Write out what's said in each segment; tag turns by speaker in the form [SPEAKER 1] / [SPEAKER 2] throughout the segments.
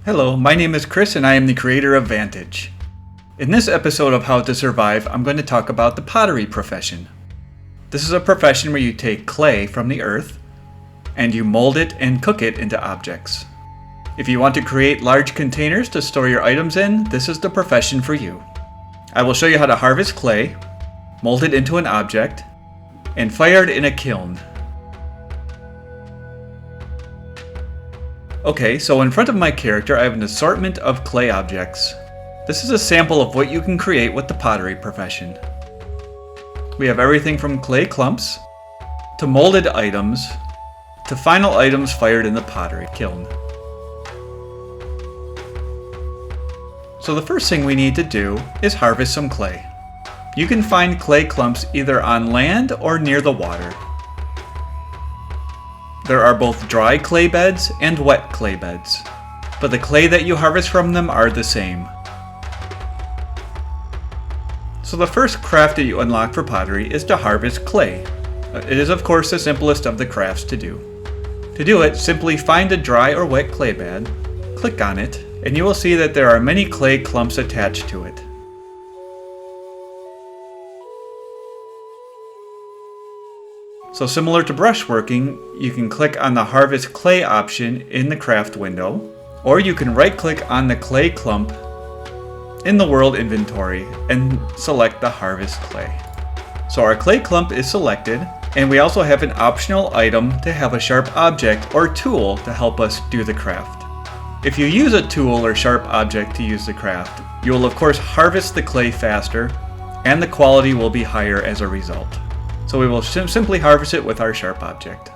[SPEAKER 1] Hello, my name is Chris and I am the creator of Vantage. In this episode of How to Survive, I'm going to talk about the pottery profession. This is a profession where you take clay from the earth and you mold it and cook it into objects. If you want to create large containers to store your items in, this is the profession for you. I will show you how to harvest clay, mold it into an object, and fire it in a kiln. Okay, so in front of my character I have an assortment of clay objects. This is a sample of what you can create with the pottery profession. We have everything from clay clumps, to molded items, to final items fired in the pottery kiln. So the first thing we need to do is harvest some clay. You can find clay clumps either on land or near the water. There are both dry clay beds and wet clay beds, but the clay that you harvest from them are the same. So the first craft that you unlock for pottery is to harvest clay. It is of course the simplest of the crafts to do. To do it, simply find a dry or wet clay bed, click on it, and you will see that there are many clay clumps attached to it. So similar to brushworking, you can click on the Harvest Clay option in the craft window, or you can right-click on the clay clump in the world inventory and select the Harvest Clay. So our clay clump is selected, and we also have an optional item to have a sharp object or tool to help us do the craft. If you use a tool or sharp object to use the craft, you will of course harvest the clay faster, and the quality will be higher as a result. So we will simply harvest it with our sharp object.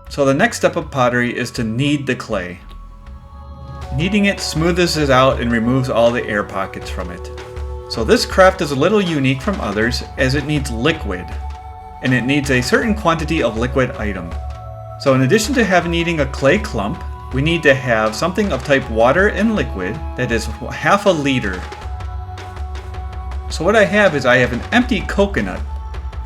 [SPEAKER 1] So the next step of pottery is to knead the clay. Kneading it smooths it out and removes all the air pockets from it. So this craft is a little unique from others as it needs liquid, and it needs a certain quantity of liquid item. So in addition to needing a clay clump, we need to have something of type water and liquid that is half a liter. So what I have an empty coconut,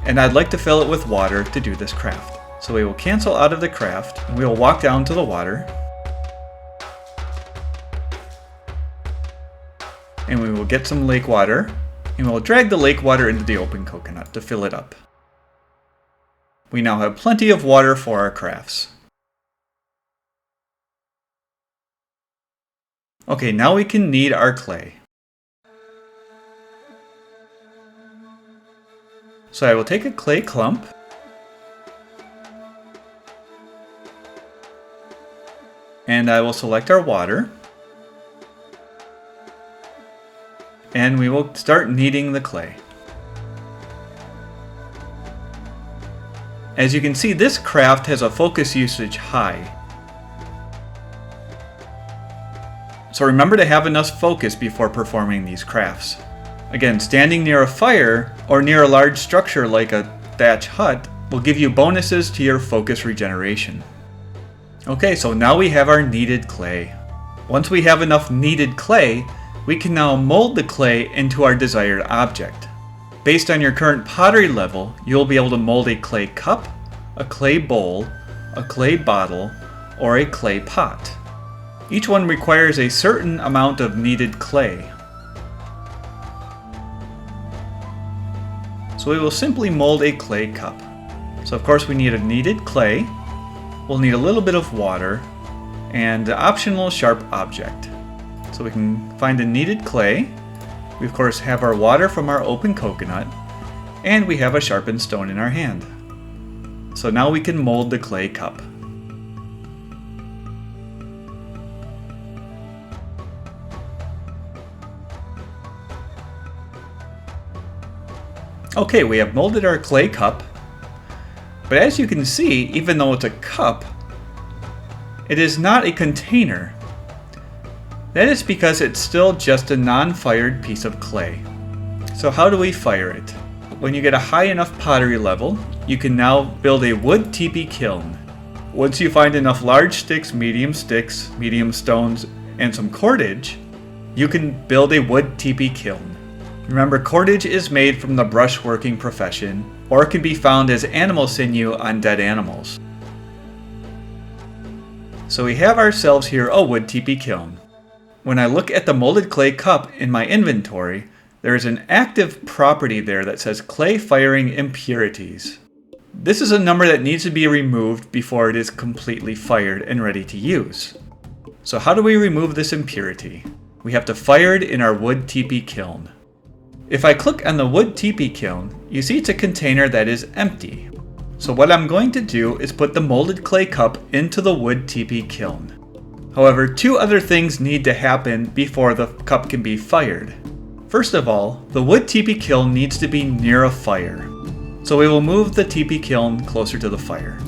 [SPEAKER 1] and I'd like to fill it with water to do this craft. So we will cancel out of the craft, and we will walk down to the water. And we will get some lake water, and we'll drag the lake water into the open coconut to fill it up. We now have plenty of water for our crafts. Okay, now we can knead our clay. So I will take a clay clump, and I will select our water. And we will start kneading the clay. As you can see, this craft has a focus usage high. So remember to have enough focus before performing these crafts. Again, standing near a fire or near a large structure like a thatch hut will give you bonuses to your focus regeneration. Okay, so now we have our kneaded clay. Once we have enough kneaded clay, we can now mold the clay into our desired object. Based on your current pottery level, you'll be able to mold a clay cup, a clay bowl, a clay bottle, or a clay pot. Each one requires a certain amount of kneaded clay. So we will simply mold a clay cup. So of course we need a kneaded clay, we'll need a little bit of water, and the optional sharp object. So we can find a kneaded clay. We of course have our water from our open coconut, and we have a sharpened stone in our hand. So now we can mold the clay cup. Okay, we have molded our clay cup, but as you can see, even though it's a cup, it is not a container. That is because it's still just a non-fired piece of clay. So how do we fire it? When you get a high enough pottery level, you can now build a wood teepee kiln. Once you find enough large sticks, medium stones, and some cordage, you can build a wood teepee kiln. Remember, cordage is made from the brush working profession, or it can be found as animal sinew on dead animals. So we have ourselves here a wood teepee kiln. When I look at the molded clay cup in my inventory, there is an active property there that says clay firing impurities. This is a number that needs to be removed before it is completely fired and ready to use. So how do we remove this impurity? We have to fire it in our wood teepee kiln. If I click on the wood teepee kiln, you see it's a container that is empty. So what I'm going to do is put the molded clay cup into the wood teepee kiln. However, two other things need to happen before the cup can be fired. First of all, the wood teepee kiln needs to be near a fire. So we will move the teepee kiln closer to the fire.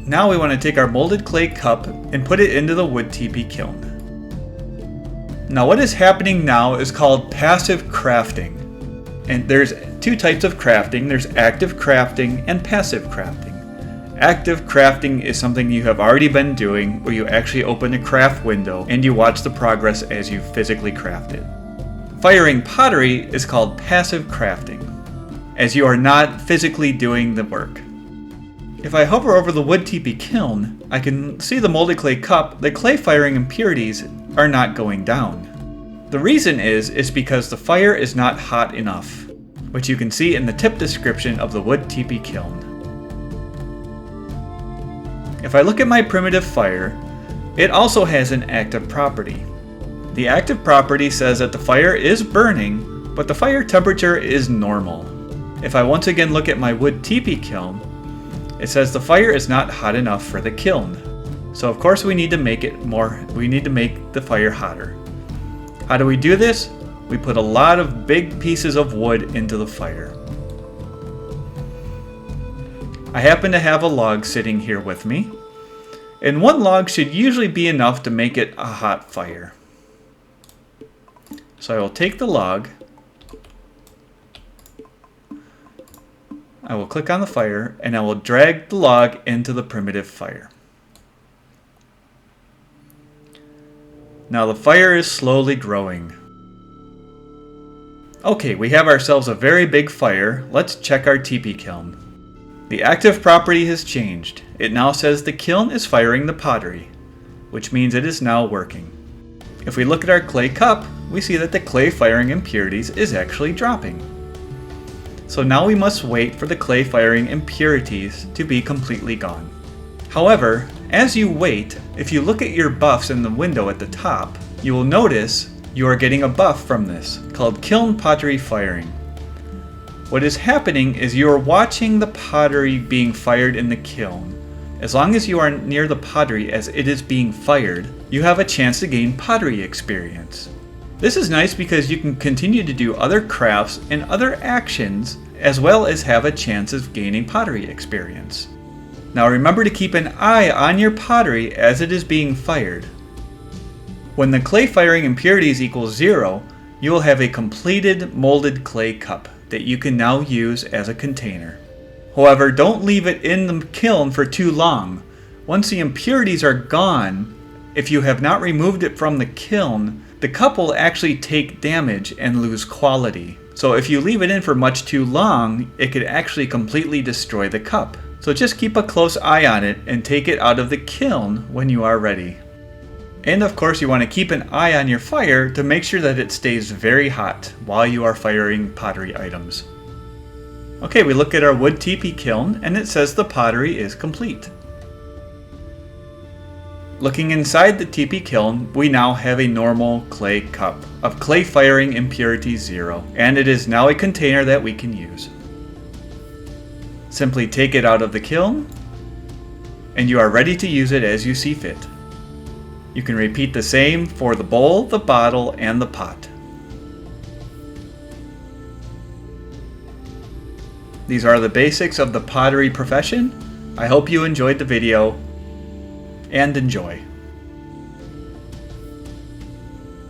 [SPEAKER 1] Now we want to take our molded clay cup and put it into the wood teepee kiln. Now what is happening now is called passive crafting. And there's two types of crafting. There's active crafting and passive crafting. Active crafting is something you have already been doing, where you actually open a craft window and you watch the progress as you physically craft it. Firing pottery is called passive crafting, as you are not physically doing the work. If I hover over the wood teepee kiln, I can see the molded clay cup. The clay firing impurities are not going down. The reason is because the fire is not hot enough, which you can see in the tip description of the wood teepee kiln. If I look at my primitive fire, it also has an active property. The active property says that the fire is burning, but the fire temperature is normal. If I once again look at my wood teepee kiln, it says the fire is not hot enough for the kiln. So of course we need to make the fire hotter. How do we do this? We put a lot of big pieces of wood into the fire. I happen to have a log sitting here with me, and one log should usually be enough to make it a hot fire. So I will take the log, I will click on the fire, and I will drag the log into the primitive fire. Now the fire is slowly growing. Okay, we have ourselves a very big fire. Let's check our teepee kiln. The active property has changed. It now says the kiln is firing the pottery, which means it is now working. If we look at our clay cup, we see that the clay firing impurities is actually dropping. So now we must wait for the clay firing impurities to be completely gone. However, as you wait, if you look at your buffs in the window at the top, you will notice you are getting a buff from this called kiln pottery firing. What is happening is you are watching the pottery being fired in the kiln. As long as you are near the pottery as it is being fired, you have a chance to gain pottery experience. This is nice because you can continue to do other crafts and other actions, as well as have a chance of gaining pottery experience. Now remember to keep an eye on your pottery as it is being fired. When the clay firing impurities equals 0, you will have a completed molded clay cup that you can now use as a container. However, don't leave it in the kiln for too long. Once the impurities are gone, if you have not removed it from the kiln, the cup will actually take damage and lose quality. So if you leave it in for much too long, it could actually completely destroy the cup. So just keep a close eye on it and take it out of the kiln when you are ready. And of course you want to keep an eye on your fire to make sure that it stays very hot while you are firing pottery items. Okay, we look at our wood teepee kiln and it says the pottery is complete. Looking inside the teepee kiln, we now have a normal clay cup of clay firing impurity 0, and it is now a container that we can use. Simply take it out of the kiln, and you are ready to use it as you see fit. You can repeat the same for the bowl, the bottle, and the pot. These are the basics of the pottery profession. I hope you enjoyed the video, and enjoy.